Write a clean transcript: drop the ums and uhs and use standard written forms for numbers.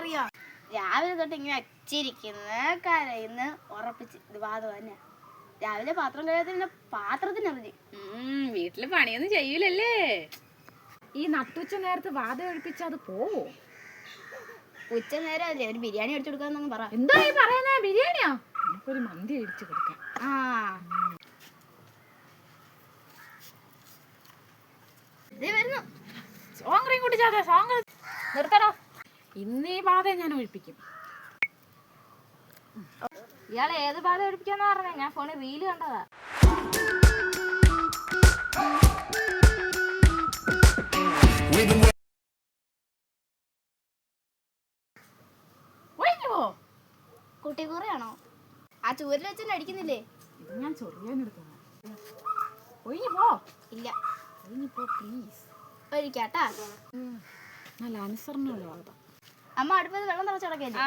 എനിക്കറിയാം. രാവിലെ തൊട്ട് ഇങ്ങനെ അച്ചിരിക്കുന്ന കരയുന്ന ഉറപ്പിച്ച് ഇത് വാദം തന്നെ. രാവിലെ പാത്രം കഴിയാത്ത പാത്രത്തിന് അവധി. വീട്ടില് പണിയൊന്നും ചെയ്യൂലല്ലേ? ഈ നട്ടുച്ച നേരത്ത് വാദം ഒഴിപ്പിച്ചാ അത് പോവോ? ഉച്ച നേരം അല്ലേ, ഒരു ബിരിയാണി അടിച്ചു കൊടുക്കാന്നൊന്നും പറ. എന്താ ഈ പറയുന്നേ? ബിരിയാണിയോ? നമുക്കൊരു മന്തി അടിച്ചു കൊടുക്കാം. സോങ്ങറിയും കുട്ടിച്ചാതെ സോങ് നിർത്തടോ. ഇന്നീ ബാധ ഞാൻ ഒഴിപ്പിക്കും. ഇയാൾ ഏത് ബാധ ഒഴിപ്പിക്കാന്ന് പറഞ്ഞേ? ഞാൻ ഫോണിൽ റീല് കണ്ടതാ. കുട്ടി കുറയാണോ? ആ ചൂരിൽ വെച്ചെന്നെ അടിക്കുന്നില്ലേ? ഇത് ഞാൻ ചൊറിയാനെടുത്തതാ. ഒഴിഞ്ഞു പോ. ഇല്ല, ഒഴിഞ്ഞു പോ പ്ലീസ്. ഒഴിക്കാട്ടാ. നല്ല അനുസരണമുള്ള ആളാ. അമ്മ അടുപ്പത്ത് വെള്ളം തിളച്ച് കിടക്കല്ലേ?